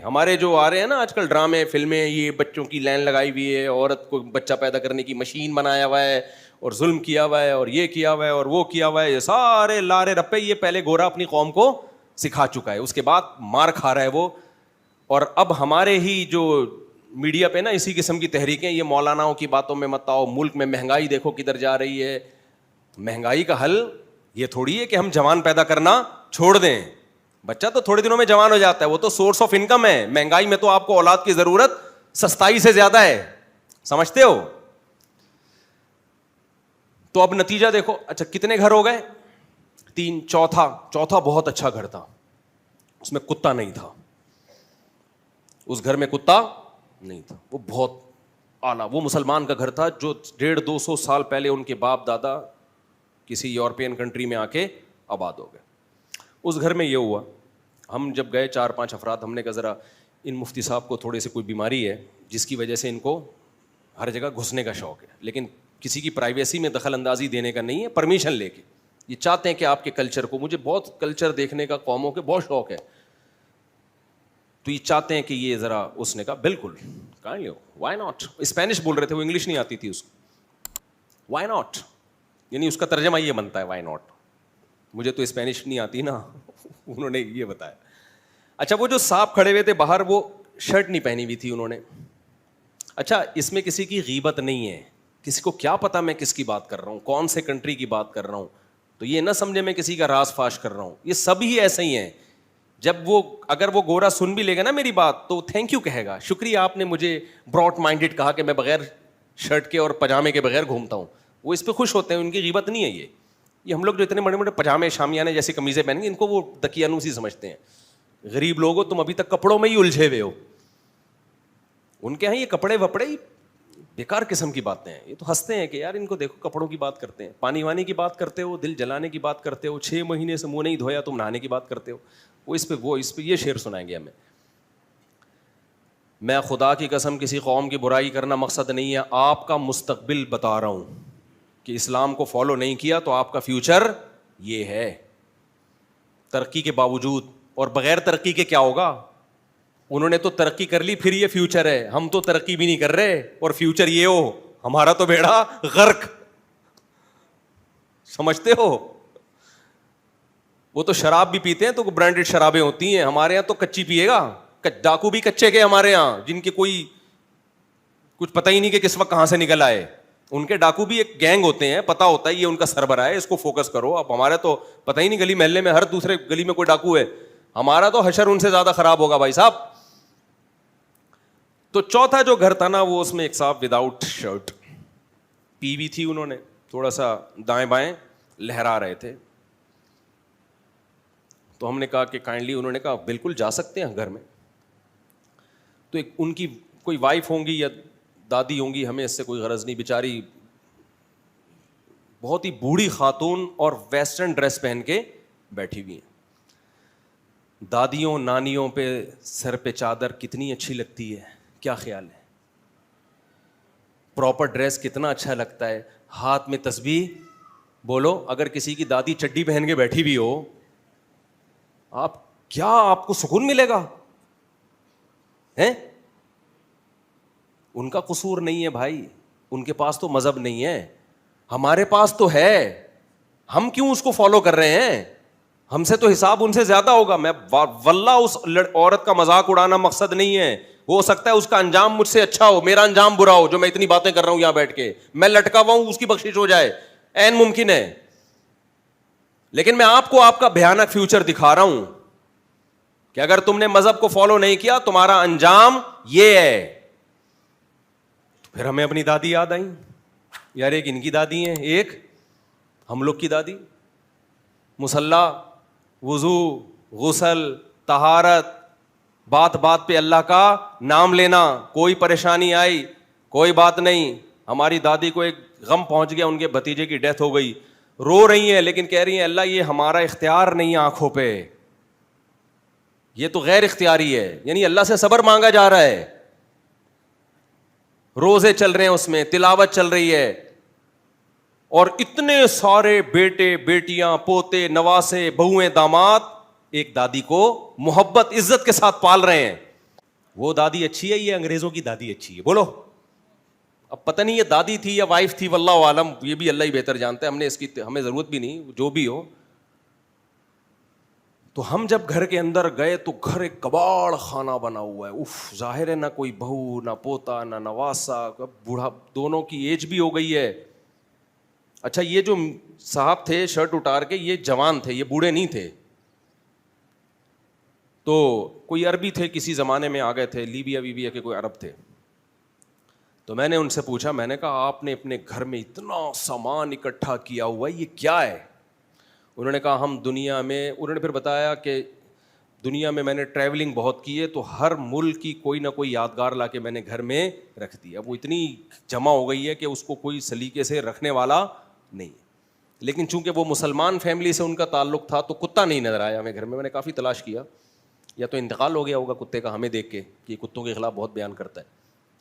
ہمارے جو آ رہے ہیں نا آج کل ڈرامے فلمیں, یہ بچوں کی لائن لگائی ہوئی ہے, عورت کو بچہ پیدا کرنے کی مشین بنایا ہوا ہے, اور ظلم کیا ہوا ہے, اور یہ کیا ہوا ہے, اور وہ کیا ہوا ہے, یہ سارے لارے رپے یہ پہلے گورا اپنی قوم کو سکھا چکا ہے, اس کے بعد مار کھا رہا ہے وہ. اور اب ہمارے ہی جو میڈیا پہ نا اسی قسم کی تحریکیں, یہ مولاناؤں کی باتوں میں مت آؤ, ملک میں مہنگائی دیکھو کدھر جا رہی ہے. مہنگائی کا حل یہ تھوڑی ہے کہ ہم جوان پیدا کرنا چھوڑ دیں, بچہ تو تھوڑے دنوں میں جوان ہو جاتا ہے, وہ تو سورس آف انکم ہے. مہنگائی میں تو آپ کو اولاد کی ضرورت سستائی سے زیادہ ہے, سمجھتے ہو؟ تو اب نتیجہ دیکھو. اچھا کتنے گھر ہو گئے؟ 3. چوتھا بہت اچھا گھر تھا, اس میں کتا نہیں تھا, اس گھر میں کتا نہیں تھا, وہ بہت اعلیٰ, وہ مسلمان کا گھر تھا جو 150-200 سال پہلے ان کے باپ دادا کسی یورپین کنٹری میں آ کے آباد ہو گئے. اس گھر میں یہ ہوا, ہم جب گئے 4-5 افراد, ہم نے کہا ذرا ان مفتی صاحب کو تھوڑے سے کوئی بیماری ہے جس کی وجہ سے ان کو ہر جگہ گھسنے کا شوق ہے, لیکن کسی کی پرائیویسی میں دخل اندازی دینے کا نہیں ہے, پرمیشن لے کے. یہ چاہتے ہیں کہ آپ کے کلچر کو, مجھے بہت کلچر دیکھنے کا قوموں کے بہت شوق ہے, تو یہ چاہتے ہیں کہ یہ ذرا, اس نے کہا بالکل کائنڈلی, وائی ناٹ. اسپینش بول رہے تھے وہ, انگلش نہیں آتی تھی اس کو. وائی ناٹ یعنی اس کا ترجمہ یہ بنتا ہے وائی ناٹ. مجھے تو اسپینش نہیں آتی نا, انہوں نے یہ بتایا. اچھا وہ جو صاحب کھڑے ہوئے تھے باہر, وہ شرٹ نہیں پہنی ہوئی تھی انہوں نے. اچھا اس میں کسی کی غیبت نہیں ہے, کسی کو کیا پتا میں کس کی بات کر رہا ہوں, کون سے کنٹری کی بات کر رہا ہوں, تو یہ نہ سمجھے میں کسی کا راز فاش کر رہا ہوں. یہ سب ہی ایسے ہی ہیں. جب وہ اگر وہ گورا سن بھی لے گا نا میری بات, تو تھینک یو کہے گا, شکریہ آپ نے مجھے براڈ مائنڈیڈ کہا کہ میں بغیر شرٹ کے اور پجامے کے بغیر گھومتا ہوں. وہ اس پہ خوش ہوتے ہیں, ان کی غیبت نہیں ہے. یہ ہم لوگ جو اتنے بڑے بڑے پجامے شامیانے جیسی قمیضیں پہنیں گے, ان کو وہ دقیانوسی سمجھتے ہیں. غریب لوگوں تم ابھی تک کپڑوں میں ہی الجھے ہوئے ہو. ان کے یہاں یہ کپڑے وپڑے بیکار قسم کی باتیں ہیں. یہ تو ہنستے ہیں کہ یار ان کو دیکھو کپڑوں کی بات کرتے ہیں, پانی وانی کی بات کرتے ہو, دل جلانے کی بات کرتے ہو, 6 مہینے سے منہ نہیں دھویا تم نہانے کی بات کرتے ہو. وہ اس پہ یہ شعر سنائیں گے ہمیں. میں خدا کی قسم کسی قوم کی برائی کرنا مقصد نہیں ہے, آپ کا مستقبل بتا رہا ہوں کہ اسلام کو فالو نہیں کیا تو آپ کا فیوچر یہ ہے. ترقی کے باوجود, اور بغیر ترقی کے کیا ہوگا؟ انہوں نے تو ترقی کر لی, پھر یہ فیوچر ہے. ہم تو ترقی بھی نہیں کر رہے اور فیوچر یہ ہو, ہمارا تو بیڑا غرق. سمجھتے ہو؟ وہ تو شراب بھی پیتے ہیں تو برانڈیڈ شرابیں ہوتی ہیں, ہمارے یہاں تو کچی پیے گا. ڈاکو بھی کچے کے ہمارے یہاں, جن کے کوئی کچھ پتہ ہی نہیں کہ کس وقت کہاں سے نکل آئے. ان کے ڈاکو بھی ایک گینگ ہوتے ہیں, پتہ ہوتا ہے یہ ان کا سربراہ ہے, اس کو فوکس کرو. اب ہمارے تو پتہ ہی نہیں, گلی محلے میں ہر دوسرے گلی میں کوئی ڈاکو ہے. ہمارا تو حشر ان سے زیادہ خراب ہوگا بھائی صاحب. تو چوتھا جو گھر تھا نا, وہ اس میں ایک صاحب وداؤٹ شرٹ, پی وی تھی انہوں نے, تھوڑا سا دائیں بائیں لہرا رہے تھے. تو ہم نے کہا کہ کائنڈلی, انہوں نے کہا بالکل جا سکتے ہیں گھر میں. تو ایک ان کی کوئی وائف ہوں گی یا دادی ہوں گی, ہمیں اس سے کوئی غرض نہیں, بیچاری بہت ہی بوڑھی خاتون اور ویسٹرن ڈریس پہن کے بیٹھی ہوئی ہیں. دادیوں نانیوں پہ سر پہ چادر کتنی اچھی لگتی ہے, کیا خیال ہے؟ پراپر ڈریس کتنا اچھا لگتا ہے, ہاتھ میں تسبیح. بولو اگر کسی کی دادی چڈی پہن کے بیٹھی بھی ہو, آپ کو سکون ملے گا ہیں؟ ان کا قصور نہیں ہے بھائی, ان کے پاس تو مذہب نہیں ہے, ہمارے پاس تو ہے. ہم کیوں اس کو فالو کر رہے ہیں؟ ہم سے تو حساب ان سے زیادہ ہوگا. میں واللہ اس عورت کا مذاق اڑانا مقصد نہیں ہے. ہو سکتا ہے اس کا انجام مجھ سے اچھا ہو, میرا انجام برا ہو, جو میں اتنی باتیں کر رہا ہوں یہاں بیٹھ کے, میں لٹکا ہوا ہوں, اس کی بخشش ہو جائے, عین ممکن ہے. لیکن میں آپ کو آپ کا بھیانک فیوچر دکھا رہا ہوں کہ اگر تم نے مذہب کو فالو نہیں کیا تمہارا انجام یہ ہے. تو پھر ہمیں اپنی دادی یاد آئیں. یار ایک ان کی دادی ہیں, ایک ہم لوگ کی دادی. مصلی, وضو, غسل, طہارت, بات بات پہ اللہ کا نام لینا, کوئی پریشانی آئی کوئی بات نہیں. ہماری دادی کو ایک غم پہنچ گیا, ان کے بھتیجے کی ڈیتھ ہو گئی, رو رہی ہیں لیکن کہہ رہی ہیں اللہ یہ ہمارا اختیار نہیں ہے آنکھوں پہ, یہ تو غیر اختیاری ہے. یعنی اللہ سے صبر مانگا جا رہا ہے, روزے چل رہے ہیں, اس میں تلاوت چل رہی ہے, اور اتنے سارے بیٹے بیٹیاں پوتے نواسے بہویں داماد ایک دادی کو محبت عزت کے ساتھ پال رہے ہیں. وہ دادی اچھی ہے, یہ انگریزوں کی دادی اچھی ہے؟ بولو. اب پتہ نہیں یہ دادی تھی یا وائف تھی, واللہ عالم, یہ بھی اللہ ہی بہتر جانتا ہے, ہم نے اس کی ہمیں ضرورت بھی نہیں, جو بھی ہو. تو ہم جب گھر کے اندر گئے تو گھر ایک کباڑ خانہ بنا ہوا ہے. اف, ظاہر ہے نہ کوئی بہو نہ پوتا نہ نواسا, بوڑھا, دونوں کی ایج بھی ہو گئی ہے. اچھا یہ جو صاحب تھے شرٹ اتار کے, یہ جوان تھے, یہ بوڑھے نہیں تھے. تو کوئی عربی تھے, کسی زمانے میں آ گئے تھے, لیبیا ویبیا کے کوئی عرب تھے. تو میں نے ان سے پوچھا, میں نے کہا آپ نے اپنے گھر میں اتنا سامان اکٹھا کیا ہوا ہے, یہ کیا ہے؟ انہوں نے کہا ہم دنیا میں, انہوں نے پھر بتایا کہ دنیا میں نے ٹریولنگ بہت کی ہے, تو ہر ملک کی کوئی نہ کوئی یادگار لا کے میں نے گھر میں رکھ دی. اب وہ اتنی جمع ہو گئی ہے کہ اس کو کوئی سلیقے سے رکھنے والا نہیں. لیکن چونکہ وہ مسلمان فیملی سے ان کا تعلق تھا تو کتا نہیں نظر آیا ہمیں گھر میں. میں نے کافی تلاش کیا, یا تو انتقال ہو گیا ہوگا کتے کا ہمیں دیکھ کے کہ کتوں کے خلاف بہت بیان کرتا ہے,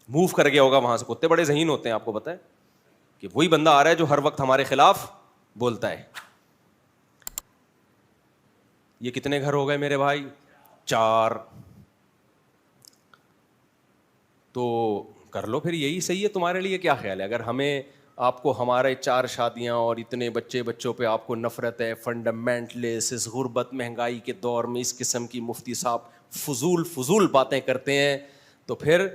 موو کر گیا ہوگا وہاں سے. کتے بڑے ذہین ہوتے ہیں, آپ کو پتہ ہے کہ وہی بندہ آ رہا ہے جو ہر وقت ہمارے خلاف بولتا ہے. یہ کتنے گھر ہو گئے میرے بھائی؟ 4. تو کر لو پھر, یہی صحیح ہے تمہارے لیے. کیا خیال ہے اگر ہمیں آپ کو ہمارے 4 شادیاں اور اتنے بچوں پہ آپ کو نفرت ہے, فنڈامنٹلسٹ, اس غربت مہنگائی کے دور میں اس قسم کی مفتی صاحب فضول باتیں کرتے ہیں, تو پھر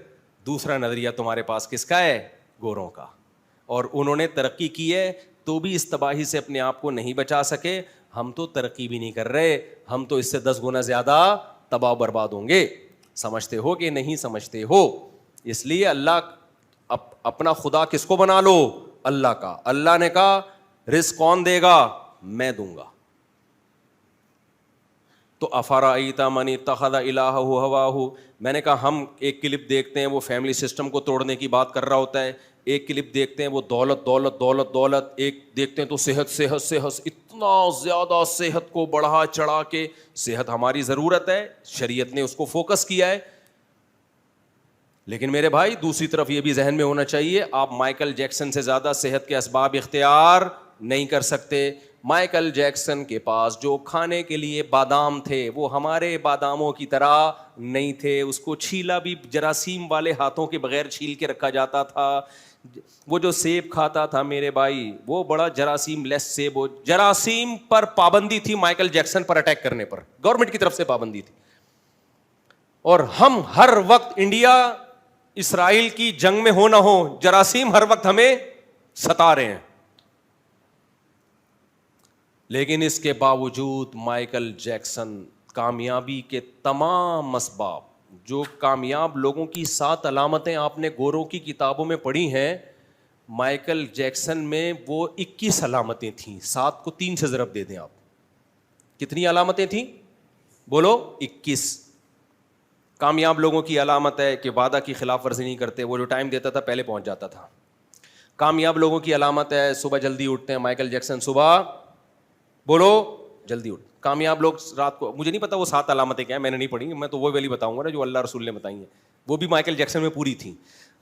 دوسرا نظریہ تمہارے پاس کس کا ہے؟ گوروں کا. اور انہوں نے ترقی کی ہے تو بھی اس تباہی سے اپنے آپ کو نہیں بچا سکے. ہم تو ترقی بھی نہیں کر رہے, ہم تو اس سے 10 گنا زیادہ تباہ و برباد ہوں گے. سمجھتے ہو کہ نہیں سمجھتے ہو؟ اس لیے اللہ اپنا خدا کس کو بنا لو؟ اللہ کا. اللہ نے کہا رزق کون دے گا؟ میں دوں گا. تو افرأیت من اتخذ الہہ ہواہ, میں نے کہا ہم ایک کلپ دیکھتے ہیں وہ فیملی سسٹم کو توڑنے کی بات کر رہا ہوتا ہے, ایک کلپ دیکھتے ہیں وہ دولت دولت دولت دولت, ایک دیکھتے ہیں تو صحت صحت صحت, اتنا زیادہ صحت کو بڑھا چڑھا کے. صحت ہماری ضرورت ہے, شریعت نے اس کو فوکس کیا ہے. لیکن میرے بھائی دوسری طرف یہ بھی ذہن میں ہونا چاہیے, آپ مائیکل جیکسن سے زیادہ صحت کے اسباب اختیار نہیں کر سکتے. مائیکل جیکسن کے پاس جو کھانے کے لیے بادام تھے وہ ہمارے باداموں کی طرح نہیں تھے. اس کو چھیلا بھی جراثیم والے ہاتھوں کے بغیر چھیل کے رکھا جاتا تھا. وہ جو سیب کھاتا تھا میرے بھائی, وہ بڑا جراثیم لیس سیب, ہو جراثیم پر پابندی تھی مائیکل جیکسن پر اٹیک کرنے پر, گورنمنٹ کی طرف سے پابندی تھی. اور ہم ہر وقت انڈیا اسرائیل کی جنگ میں ہو نہ ہو, جراثیم ہر وقت ہمیں ستا رہے ہیں. لیکن اس کے باوجود مائیکل جیکسن کامیابی کے تمام اسباب, جو کامیاب لوگوں کی 7 علامتیں آپ نے گوروں کی کتابوں میں پڑھی ہیں, مائیکل جیکسن میں وہ 21 علامتیں تھیں. 7 کو 3 سے ضرب دے دیں آپ, کتنی علامتیں تھیں؟ بولو 21. کامیاب لوگوں کی علامت ہے کہ وعدہ کی خلاف ورزی نہیں کرتے, وہ جو ٹائم دیتا تھا پہلے پہنچ جاتا تھا. کامیاب لوگوں کی علامت ہے صبح جلدی اٹھتے ہیں, مائیکل جیکسن صبح بولو جلدی اٹھ. کامیاب لوگ رات کو, مجھے نہیں پتا وہ 7 علامتیں کیا ہیں, میں نے نہیں پڑھی, میں تو وہ والی بتاؤں گا نا جو اللہ رسول نے بتائی ہیں, وہ بھی مائیکل جیکسن میں پوری تھیں.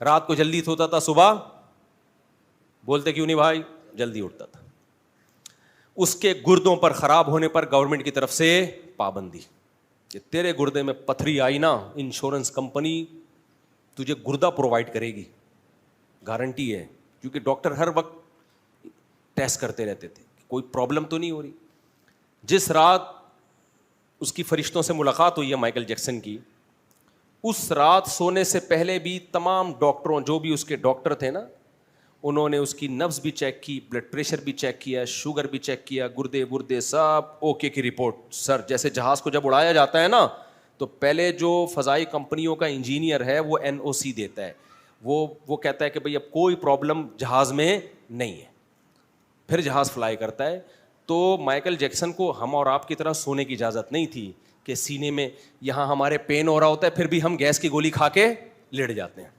رات کو جلدی سوتا تھا, صبح بولتے کیوں نہیں بھائی جلدی اٹھتا تھا. اس کے گردوں پر خراب ہونے پر گورنمنٹ کی طرف سے پابندی, کہ تیرے گردے میں پتھری آئی نا, انشورنس کمپنی تجھے گردہ پرووائڈ کرے گی, گارنٹی ہے. کیونکہ ڈاکٹر ہر وقت ٹیسٹ کرتے رہتے تھے کوئی پرابلم تو نہیں ہو رہی. جس رات اس کی فرشتوں سے ملاقات ہوئی ہے مائیکل جیکسن کی, اس رات سونے سے پہلے بھی تمام ڈاکٹروں, جو بھی اس کے ڈاکٹر تھے نا, انہوں نے اس کی نبض بھی چیک کی, بلڈ پریشر بھی چیک کیا, شوگر بھی چیک کیا, گردے سب اوکے کی رپورٹ. سر جیسے جہاز کو جب اڑایا جاتا ہے نا, تو پہلے جو فضائی کمپنیوں کا انجینئر ہے وہ NOC دیتا ہے, وہ کہتا ہے کہ بھئی اب کوئی پرابلم جہاز میں نہیں ہے, پھر جہاز فلائی کرتا ہے. تو مائیکل جیکسن کو ہم اور آپ کی طرح سونے کی اجازت نہیں تھی کہ سینے میں یہاں ہمارے پین ہو رہا ہوتا ہے پھر بھی ہم گیس کی گولی کھا کے لیٹ جاتے ہیں,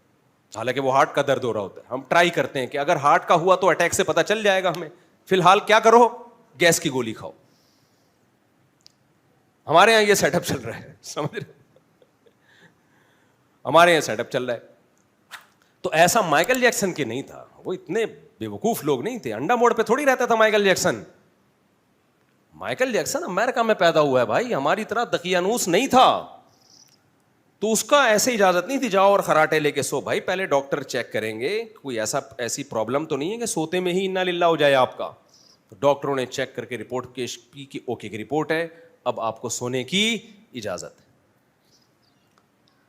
حالانکہ وہ ہارٹ کا درد ہو رہا ہوتا ہے. ہم ٹرائی کرتے ہیں کہ اگر ہارٹ کا ہوا تو اٹیک سے پتہ چل جائے گا ہمیں, فی الحال کیا کرو, گیس کی گولی کھاؤ. ہمارے یہاں یہ سیٹ اپ چل رہا ہے, سمجھ رہے, ہمارے یہاں سیٹ اپ چل رہا ہے. تو ایسا مائیکل جیکسن کے نہیں تھا, وہ اتنے بے وقوف لوگ نہیں تھے. انڈا موڑ پہ تھوڑی رہتا تھا مائیکل جیکسن. مائیکل جیکسن امریکہ میں پیدا ہوا ہے بھائی, ہماری طرح دقیانوس نہیں تھا. تو اس کا ایسے اجازت نہیں تھی جاؤ اور خراٹے لے کے سو. بھائی پہلے ڈاکٹر چیک کریں گے کوئی ایسی پرابلم تو نہیں ہے کہ سوتے میں ہی انا للہ ہو جائے آپ کا. ڈاکٹروں نے چیک کر کے رپورٹ پیش کی کہ اوکے کی رپورٹ ہے, اب آپ کو سونے کی اجازت ہے.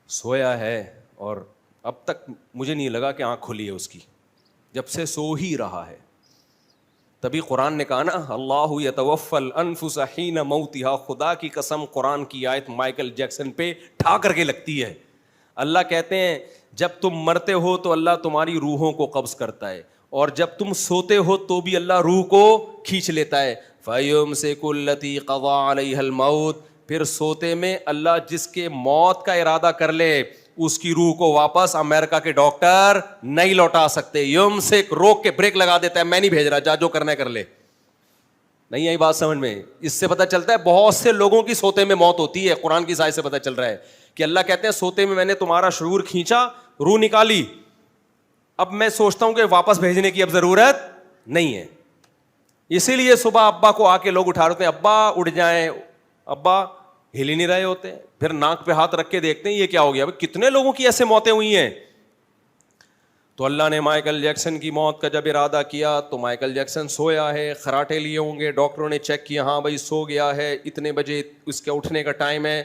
سویا ہے اور اب تک مجھے نہیں لگا کہ آنکھ کھلی ہے اس کی, جب سے سو ہی رہا ہے. تبھی قرآن نے کہا نا اللہ یتوفی الانفس حین موتہا, خدا کی قسم قرآن کی آیت مائیکل جیکسن پہ ٹھا کر کے لگتی ہے. اللہ کہتے ہیں جب تم مرتے ہو تو اللہ تمہاری روحوں کو قبض کرتا ہے, اور جب تم سوتے ہو تو بھی اللہ روح کو کھینچ لیتا ہے. فَيُمْسِكُ الَّتِي قَضَىٰ عَلَيْهَا الْمَوْتِ, پھر سوتے میں اللہ جس کے موت کا ارادہ کر لے اس کی روح کو واپس امریکہ کے ڈاکٹر نہیں لوٹا سکتے. یمسک, روک کے بریک لگا دیتا ہے, میں نہیں بھیج رہا, جا جو کرنا ہے کر لے. نہیں آئی بات سمجھ میں؟ اس سے پتہ چلتا ہے بہت سے لوگوں کی سوتے میں موت ہوتی ہے. قرآن کی آیت سے پتہ چل رہا ہے کہ اللہ کہتے ہیں سوتے میں نے تمہارا شعور کھینچا, روح نکالی, اب میں سوچتا ہوں کہ واپس بھیجنے کی اب ضرورت نہیں ہے. اسی لیے صبح ابا کو آ کے لوگ اٹھا رہے ہیں, ابا اٹھ جائیں, ابا ہل ہی نہیں رہے ہوتے. پھر ناک پہ ہاتھ رکھ کے دیکھتے ہیں یہ کیا ہو گیا. کتنے لوگوں کی ایسے موتیں ہوئی ہیں. تو اللہ نے مائیکل جیکسن کی موت کا جب ارادہ کیا تو مائیکل جیکسن سویا ہے, خراٹے لیے ہوں گے, ڈاکٹروں نے چیک کیا ہاں بھائی سو گیا ہے, اتنے بجے اس کے اٹھنے کا ٹائم ہے.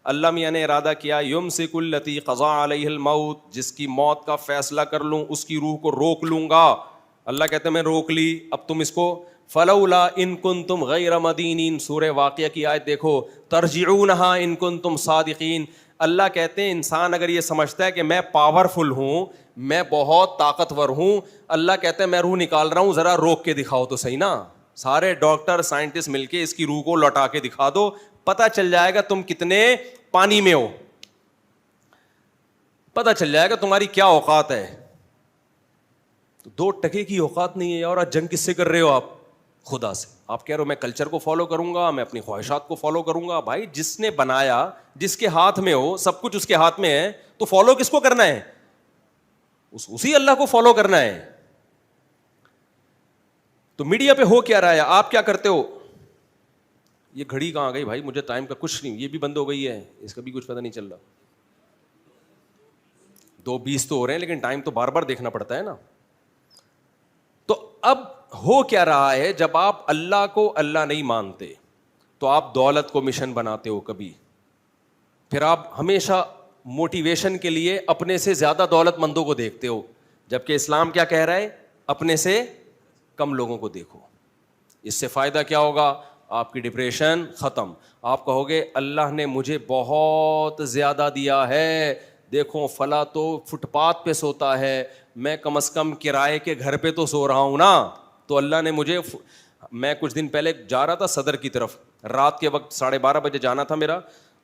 اللہ میاں نے ارادہ کیا یمسک التی قضا علیہ الموت, جس کی موت کا فیصلہ کر لوں اس کی روح کو روک لوں گا. اللہ کہتے ہیں میں روک لی, اب تم اس کو فلولا ان کنتم غیر مدینین, سورہ واقعہ کی آیت دیکھو, ترجعونہا ان کنتم صادقین. اللہ کہتے ہیں انسان اگر یہ سمجھتا ہے کہ میں پاورفل ہوں, میں بہت طاقتور ہوں, اللہ کہتے ہیں میں روح نکال رہا ہوں, ذرا روک کے دکھاؤ تو صحیح نا. سارے ڈاکٹر سائنٹسٹ مل کے اس کی روح کو لوٹا کے دکھا دو, پتہ چل جائے گا تم کتنے پانی میں ہو, پتہ چل جائے گا تمہاری کیا اوقات ہے. تو 2 ٹکے کی اوقات نہیں ہے. اور آج جنگ کس سے کر رہے ہو آپ؟ خدا سے. آپ کہہ رہے ہو میں کلچر کو فالو کروں گا, میں اپنی خواہشات کو فالو کروں گا. بھائی جس نے بنایا, جس کے ہاتھ میں ہو, سب کچھ اس کے ہاتھ میں ہے, تو فالو کس کو کرنا ہے؟ اسی اللہ کو فالو کرنا ہے. تو میڈیا پہ ہو کیا رہا ہے, آپ کیا کرتے ہو؟ یہ گھڑی کہاں گئی بھائی, مجھے ٹائم کا کچھ نہیں, یہ بھی بند ہو گئی ہے, اس کا بھی کچھ پتہ نہیں چل رہا. 2:20 تو ہو رہے ہیں لیکن ٹائم تو بار بار دیکھنا پڑتا ہے نا. تو اب ہو کیا رہا ہے, جب آپ اللہ کو اللہ نہیں مانتے تو آپ دولت کو مشن بناتے ہو کبھی, پھر آپ ہمیشہ موٹیویشن کے لیے اپنے سے زیادہ دولت مندوں کو دیکھتے ہو, جبکہ اسلام کیا کہہ رہا ہے, اپنے سے کم لوگوں کو دیکھو. اس سے فائدہ کیا ہوگا؟ آپ کی ڈپریشن ختم. آپ کہو گے اللہ نے مجھے بہت زیادہ دیا ہے, دیکھو فلاں تو فٹ پاتھ پہ سوتا ہے, میں کم از کم کرائے کے گھر پہ تو سو رہا ہوں نا, تو اللہ نے مجھے. میں کچھ دن پہلے جا رہا تھا صدر کی طرف, رات کے وقت 12:30 بجے جانا تھا میرا,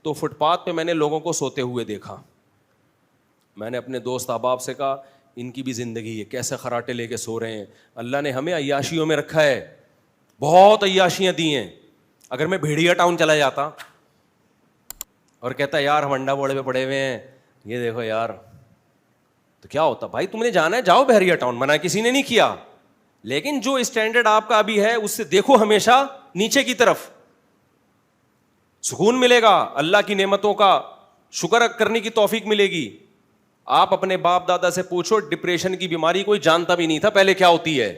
تو فٹ پاتھ پہ میں نے لوگوں کو سوتے ہوئے دیکھا. میں نے اپنے دوست احباب سے کہا ان کی بھی زندگی ہے, کیسے خراٹے لے کے سو رہے ہیں. اللہ نے ہمیں عیاشیوں میں رکھا ہے, بہت عیاشیاں دی ہیں. اگر میں بھیڑیا ٹاؤن چلا جاتا اور کہتا یار ہم انڈا بوڑے پہ پڑے ہوئے ہیں, یہ دیکھو یار, تو کیا ہوتا؟ بھائی تم نے جانا ہے جاؤ بحریہ ٹاؤن, منع کسی نے نہیں کیا, لیکن جو اسٹینڈرڈ آپ کا ابھی ہے اس سے دیکھو ہمیشہ نیچے کی طرف. سکون ملے گا, اللہ کی نعمتوں کا شکر کرنے کی توفیق ملے گی. آپ اپنے باپ دادا سے پوچھو, ڈپریشن کی بیماری کوئی جانتا بھی نہیں تھا پہلے کیا ہوتی ہے,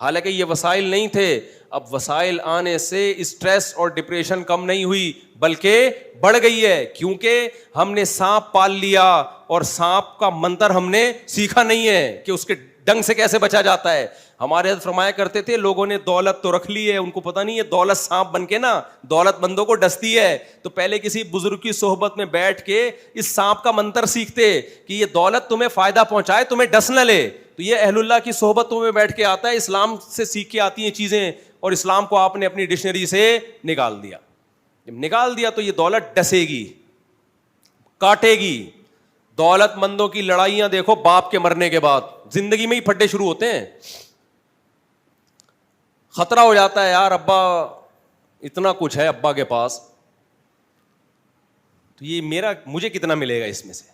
حالانکہ یہ وسائل نہیں تھے. اب وسائل آنے سے اسٹریس اور ڈپریشن کم نہیں ہوئی بلکہ بڑھ گئی ہے, کیونکہ ہم نے سانپ پال لیا اور سانپ کا منتر ہم نے سیکھا نہیں ہے کہ اس کے ڈنگ سے کیسے بچا جاتا ہے. ہمارے حضرت فرمایا کرتے تھے لوگوں نے دولت تو رکھ لی ہے, ان کو پتہ نہیں ہے دولت سانپ بن کے نا دولت مندوں کو ڈستی ہے. تو پہلے کسی بزرگ کی صحبت میں بیٹھ کے اس سانپ کا منتر سیکھتے کہ یہ دولت تمہیں فائدہ پہنچائے, تمہیں ڈس نہ لے. تو یہ اہل اللہ کی صحبتوں میں بیٹھ کے آتا ہے, اسلام سے سیکھ کے آتی ہیں چیزیں, اور اسلام کو آپ نے اپنی ڈکشنری سے نکال دیا. جب نکال دیا تو یہ دولت ڈسے گی, کاٹے گی. دولت مندوں کی لڑائیاں دیکھو باپ کے مرنے کے بعد زندگی میں ہی پھڈے شروع ہوتے ہیں. خطرہ ہو جاتا ہے یار ابا اتنا کچھ ہے ابا کے پاس, تو یہ مجھے کتنا ملے گا اس میں سے,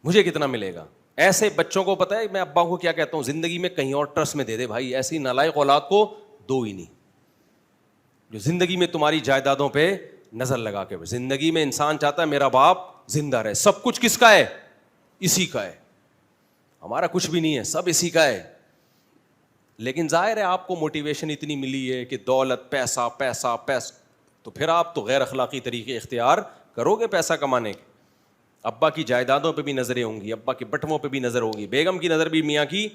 مجھے کتنا ملے گا. ایسے بچوں کو پتہ ہے میں ابا کو کیا کہتا ہوں, زندگی میں کہیں اور ٹرسٹ میں دے دے بھائی, ایسی نالائق اولاد کو دو ہی نہیں جو زندگی میں تمہاری جائیدادوں پہ نظر لگا کے. زندگی میں انسان چاہتا ہے میرا باپ زندہ رہے. سب کچھ کس کا ہے؟ اسی کا ہے. ہمارا کچھ بھی نہیں ہے, سب اسی کا ہے. لیکن ظاہر ہے آپ کو موٹیویشن اتنی ملی ہے کہ دولت, پیسہ پیسہ پیسہ, تو پھر آپ تو غیر اخلاقی طریقے اختیار کرو گے پیسہ کمانے کے. ابا کی جائیدادوں پہ بھی نظریں ہوں گی, ابا کے بٹووں پہ بھی نظر ہوگی, بیگم کی نظر بھی میاں کی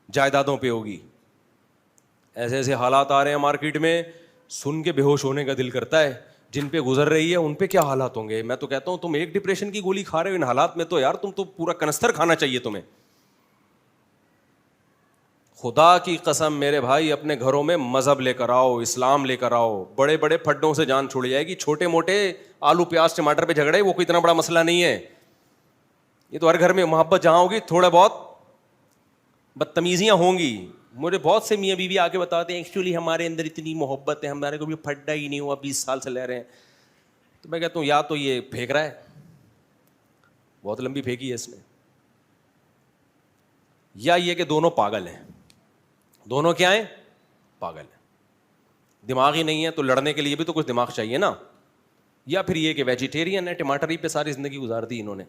جائیدادوں پہ ہوگی. ایسے ایسے حالات آ رہے ہیں مارکیٹ میں, سن کے بے ہوش ہونے کا دل کرتا ہے. جن پہ گزر رہی ہے ان پہ کیا حالات ہوں گے. میں تو کہتا ہوں تم ایک ڈپریشن کی گولی کھا رہے ہو ان حالات میں, تو یار تم تو پورا کنستر کھانا چاہیے تمہیں. خدا کی قسم میرے بھائی, اپنے گھروں میں مذہب لے کر آؤ, اسلام لے کر آؤ. بڑے بڑے پھڈوں سے جان چھوڑ جائے گی. چھوٹے موٹے آلو پیاز ٹماٹر پہ جھگڑے وہ کوئی اتنا بڑا مسئلہ نہیں ہے. یہ تو ہر گھر میں محبت جہاں ہوگی تھوڑا بہت بدتمیزیاں ہوں گی. مجھے بہت سے میاں بیوی آ کے بتاتے ہیں ایکچولی ہمارے اندر اتنی محبت ہے, ہمارے کو بھی پھڈا ہی نہیں ہوا, 20 سال سے لے رہے ہیں. تو میں کہتا ہوں یا تو یہ پھینک رہا ہے, بہت لمبی پھینکی ہے اس نے, یا یہ کہ دونوں پاگل ہیں. دونوں کیا ہیں؟ پاگل ہیں. دماغ ہی نہیں ہے تو لڑنے کے لیے بھی تو کچھ دماغ چاہیے نا. یا پھر یہ کہ ویجیٹیرین ہے, ٹماٹر ہی پہ ساری زندگی گزار دی انہوں نے.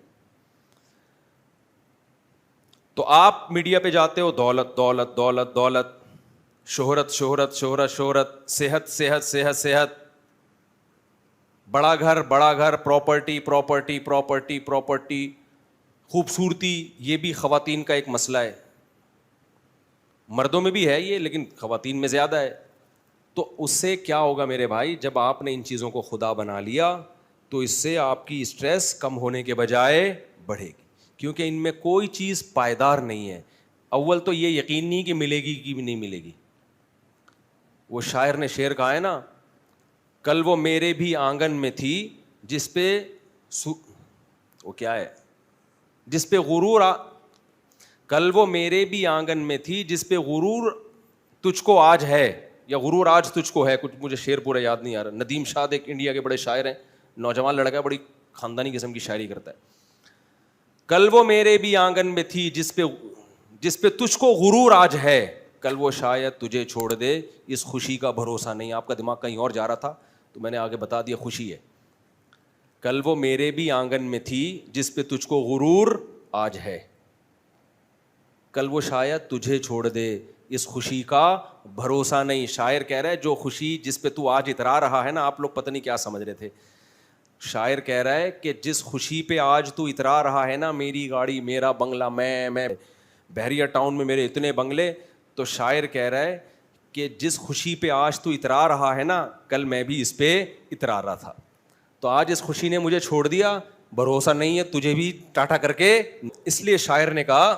تو آپ میڈیا پہ جاتے ہو, دولت دولت دولت دولت, شہرت شہرت شہرت شہرت, صحت صحت صحت صحت, بڑا گھر بڑا گھر, پراپرٹی پراپرٹی پراپرٹی پراپرٹی, خوبصورتی. یہ بھی خواتین کا ایک مسئلہ ہے, مردوں میں بھی ہے یہ لیکن خواتین میں زیادہ ہے. تو اس سے کیا ہوگا میرے بھائی, جب آپ نے ان چیزوں کو خدا بنا لیا تو اس سے آپ کی اسٹریس کم ہونے کے بجائے بڑھے گی, کیونکہ ان میں کوئی چیز پائیدار نہیں ہے. اول تو یہ یقین نہیں کہ ملے گی کہ نہیں ملے گی. وہ شاعر نے شعر کہا ہے نا, کل وہ میرے بھی آنگن میں تھی جس پہ وہ کیا ہے, جس پہ غرور کل وہ میرے بھی آنگن میں تھی جس پہ غرور تجھ کو آج ہے, یا غرور آج تجھ کو ہے. کچھ مجھے شعر پورا یاد نہیں آ رہا. ندیم شاد ایک انڈیا کے بڑے شاعر ہیں, نوجوان لڑکا ہے, بڑی خاندانی قسم کی شاعری کرتا ہے. کل وہ میرے بھی آنگن میں تھی جس پہ تجھ کو غرور آج ہے, کل وہ شاید تجھے چھوڑ دے اس خوشی کا بھروسہ نہیں. آپ کا دماغ کہیں اور جا رہا تھا تو میں نے آگے بتا دیا, خوشی ہے. کل وہ میرے بھی آنگن میں تھی جس پہ تجھ کو غرور آج ہے, کل وہ شاید تجھے چھوڑ دے اس خوشی کا بھروسہ نہیں. شاعر کہہ رہا ہے جو خوشی جس پہ تو آج اترا رہا ہے نا, آپ لوگ پتہ نہیں کیا سمجھ رہے تھے. شاعر کہہ رہا ہے کہ جس خوشی پہ آج تو اترا رہا ہے نا, میری گاڑی میرا بنگلہ, میں بحریہ ٹاؤن میں میرے اتنے بنگلے, تو شاعر کہہ رہا ہے کہ جس خوشی پہ آج تو اترا رہا ہے نا, کل میں بھی اس پہ اترا رہا تھا. تو آج اس خوشی نے مجھے چھوڑ دیا, بھروسہ نہیں ہے تجھے بھی ٹاٹا کر کے. اس لیے شاعر نے کہا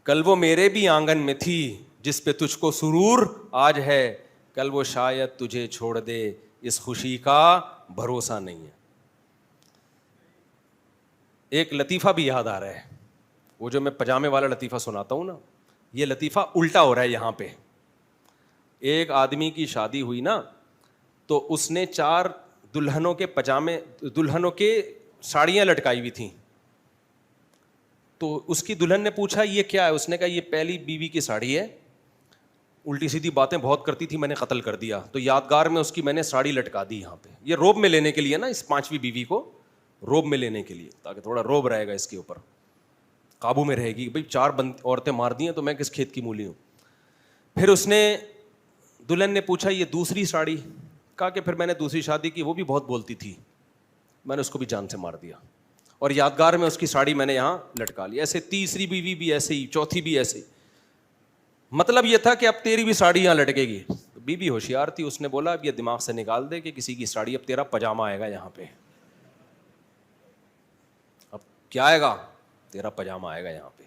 کل وہ میرے بھی آنگن میں تھی جس پہ تجھ کو سرور آج ہے, کل وہ شاید تجھے چھوڑ دے اس خوشی کا بھروسہ نہیں ہے. ایک لطیفہ بھی یاد آ رہا ہے, وہ جو میں پجامے والا لطیفہ سناتا ہوں نا, یہ لطیفہ الٹا ہو رہا ہے یہاں پہ. ایک آدمی کی شادی ہوئی نا, تو اس نے 4 دلہنوں کے پجامے, دلہنوں کے ساڑیاں لٹکائی ہوئی تھیں. تو اس کی دلہن نے پوچھا یہ کیا ہے؟ اس نے کہا یہ پہلی بیوی کی ساڑی ہے, الٹی سیدھی باتیں بہت کرتی تھی, میں نے قتل کر دیا, تو یادگار میں اس کی میں نے ساڑی لٹکا دی یہاں پہ. یہ روب میں لینے کے لیے نا, اس 5ویں بیوی کو روب میں لینے کے لیے, تاکہ تھوڑا روب رہے گا اس کے اوپر, قابو میں رہے گی. بھائی 4 عورتیں مار دی ہیں تو میں کس کھیت کی مولی ہوں. پھر اس نے دلہن نے پوچھا یہ دوسری ساڑی؟ کہا کہ پھر میں نے دوسری شادی کی, وہ بھی بہت بولتی تھی, میں نے اس کو بھی جان سے مار دیا, اور یادگار میں اس کی ساڑی میں نے یہاں لٹکا لی. ایسے تیسری بیوی بھی ایسے ہی, چوتھی بھی ایسے ہی. مطلب یہ تھا کہ اب تیری بھی ساڑی یہاں لٹکے گی. بیوی ہوشیار تھی, اس نے بولا اب یہ دماغ سے نکال دے کہ کسی کی ساڑی, اب تیرا پجامہ آئے گا یہاں پہ. اب کیا آئے گا؟ تیرا پجامہ آئے گا یہاں پہ.